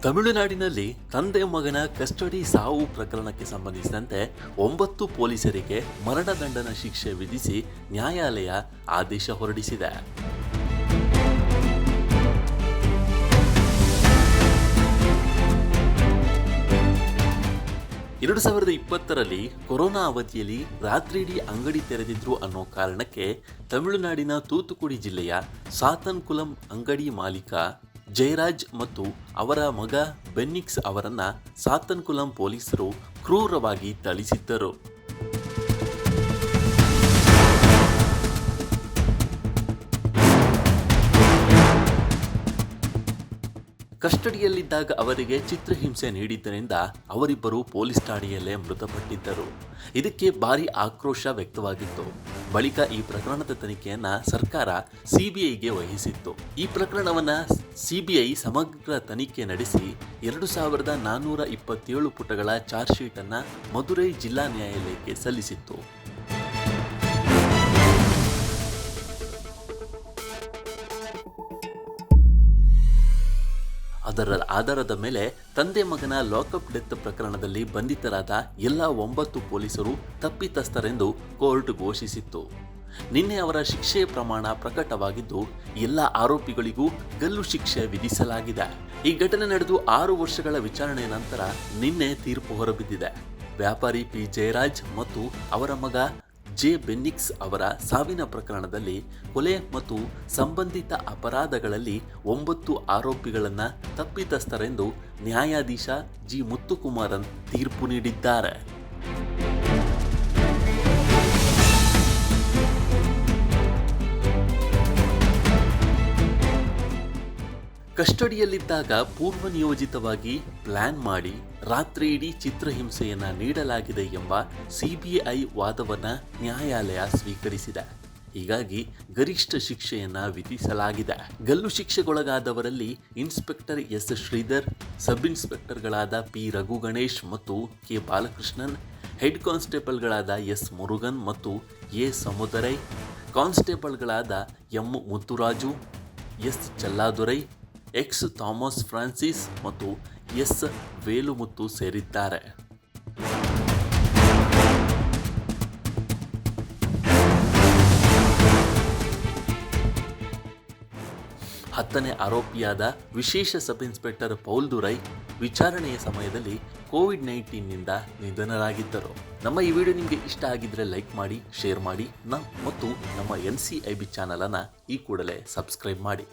ತಮಿಳುನಾಡಿನಲ್ಲಿ ತಂದೆ ಮಗನ ಕಸ್ಟಡಿ ಸಾವು ಪ್ರಕರಣಕ್ಕೆ ಸಂಬಂಧಿಸಿದಂತೆ 9 ಪೊಲೀಸರಿಗೆ ಮರಣದಂಡನ ಶಿಕ್ಷೆ ವಿಧಿಸಿ ನ್ಯಾಯಾಲಯ ಆದೇಶ ಹೊರಡಿಸಿದೆ. ಎರಡು 2020ರಲ್ಲಿ ಕೊರೋನಾ ಅವಧಿಯಲ್ಲಿ ರಾತ್ರಿಯಿಡೀ ಅಂಗಡಿ ತೆರೆದಿದ್ರು ಅನ್ನೋ ಕಾರಣಕ್ಕೆ ತಮಿಳುನಾಡಿನ ತೂತುಕುಡಿ ಜಿಲ್ಲೆಯ ಸಾತನ್ಕುಲಂ ಅಂಗಡಿ ಮಾಲೀಕ ಜಯರಾಜ್ ಮತ್ತು ಅವರ ಮಗ ಬೆನ್ನಿಕ್ಸ್ ಅವರನ್ನ ಸಾತನ್ಕುಲಂ ಪೊಲೀಸರು ಕ್ರೂರವಾಗಿ ಥಳಿಸಿದ್ದರು. ಕಸ್ಟಡಿಯಲ್ಲಿದ್ದಾಗ ಅವರಿಗೆ ಚಿತ್ರಹಿಂಸೆ ನೀಡಿದ್ದರಿಂದ ಅವರಿಬ್ಬರು ಪೊಲೀಸ್ ಠಾಣೆಯಲ್ಲೇ ಮೃತಪಟ್ಟಿದ್ದರು. ಇದಕ್ಕೆ ಭಾರಿ ಆಕ್ರೋಶ ವ್ಯಕ್ತವಾಗಿತ್ತು. ಬಳಿಕ ಈ ಪ್ರಕರಣದ ತನಿಖೆಯನ್ನ ಸರ್ಕಾರ ಸಿಬಿಐಗೆ ವಹಿಸಿತ್ತು. ಈ ಪ್ರಕರಣವನ್ನ ಸಿಬಿಐ ಸಮಗ್ರ ತನಿಖೆ ನಡೆಸಿ 2427 ಪುಟಗಳ ಚಾರ್ಜ್ ಶೀಟ್ ಅನ್ನ ಮದುರೈ ಜಿಲ್ಲಾ ನ್ಯಾಯಾಲಯಕ್ಕೆ ಸಲ್ಲಿಸಿತ್ತು. ಅದರ ಆಧಾರದ ಮೇಲೆ ತಂದೆ ಮಗನ ಲಾಕಪ್ ಡೆತ್ ಪ್ರಕರಣದಲ್ಲಿ ಬಂಧಿತರಾದ ಎಲ್ಲ 9 ಪೊಲೀಸರು ತಪ್ಪಿತಸ್ಥರೆಂದು ಕೋರ್ಟ್ ಘೋಷಿಸಿತ್ತು. ನಿನ್ನೆ ಅವರ ಶಿಕ್ಷೆ ಪ್ರಮಾಣ ಪ್ರಕಟವಾಗಿದ್ದು ಎಲ್ಲ ಆರೋಪಿಗಳಿಗೂ ಗಲ್ಲು ಶಿಕ್ಷೆ ವಿಧಿಸಲಾಗಿದೆ. ಈ ಘಟನೆ ನಡೆದು 6 ವರ್ಷಗಳ ವಿಚಾರಣೆ ನಂತರ ನಿನ್ನೆ ತೀರ್ಪು ಹೊರಬಿದ್ದಿದೆ. ವ್ಯಾಪಾರಿ ಪಿ ಜಯರಾಜ್ ಮತ್ತು ಅವರ ಮಗ ಜೆ ಬೆನ್ನಿಕ್ಸ್ ಅವರ ಸಾವಿನ ಪ್ರಕರಣದಲ್ಲಿ ಕೊಲೆ ಮತ್ತು ಸಂಬಂಧಿತ ಅಪರಾಧಗಳಲ್ಲಿ 9 ಆರೋಪಿಗಳನ್ನು ತಪ್ಪಿತಸ್ಥರೆಂದು ನ್ಯಾಯಾಧೀಶ ಜಿ ಮುತ್ತುಕುಮಾರನ್ ತೀರ್ಪು ನೀಡಿದ್ದಾರೆ. ಕಸ್ಟಡಿಯಲ್ಲಿದ್ದಾಗ ಪೂರ್ವ ನಿಯೋಜಿತವಾಗಿ ಪ್ಲಾನ್ ಮಾಡಿ ರಾತ್ರಿಯಿಡೀ ಚಿತ್ರಹಿಂಸೆಯನ್ನ ನೀಡಲಾಗಿದೆ ಎಂಬ ಸಿಬಿಐ ವಾದವನ್ನ ನ್ಯಾಯಾಲಯ ಸ್ವೀಕರಿಸಿದೆ. ಹೀಗಾಗಿ ಗರಿಷ್ಠ ಶಿಕ್ಷೆಯನ್ನ ವಿಧಿಸಲಾಗಿದೆ. ಗಲ್ಲು ಶಿಕ್ಷೆಗೊಳಗಾದವರಲ್ಲಿ ಇನ್ಸ್ಪೆಕ್ಟರ್ ಎಸ್ ಶ್ರೀಧರ್, ಸಬ್ ಇನ್ಸ್ಪೆಕ್ಟರ್ಗಳಾದ ಪಿ ರಘು ಗಣೇಶ್ ಮತ್ತು ಕೆ ಬಾಲಕೃಷ್ಣನ್, ಹೆಡ್ ಕಾನ್ಸ್ಟೇಬಲ್ಗಳಾದ ಎಸ್ ಮುರುಗನ್ ಮತ್ತು ಎ ಸಮುದರೈ, ಕಾನ್ಸ್ಟೇಬಲ್ಗಳಾದ M Muthuraju, S Challadurai, X Thomas Francis ಮತ್ತು ಎಸ್ ವೇಲುಮುತ್ತು ಸೇರಿದ್ದಾರೆ. ಹತ್ತನೇ ಆರೋಪಿಯಾದ ವಿಶೇಷ ಸಬ್ ಇನ್ಸ್ಪೆಕ್ಟರ್ ಪೌಲ್ದುರೈ ವಿಚಾರಣೆಯ ಸಮಯದಲ್ಲಿ ಕೋವಿಡ್-19ನಿಂದ ನಿಧನರಾಗಿದ್ದರು. ನಮ್ಮ ಈ ವಿಡಿಯೋ ನಿಮಗೆ ಇಷ್ಟ ಆಗಿದ್ರೆ ಲೈಕ್ ಮಾಡಿ, ಶೇರ್ ಮಾಡಿ ಮತ್ತು ನಮ್ಮ NCIB ಚಾನಲನ್ನು ಈ ಕೂಡಲೇ ಸಬ್ಸ್ಕ್ರೈಬ್ ಮಾಡಿ.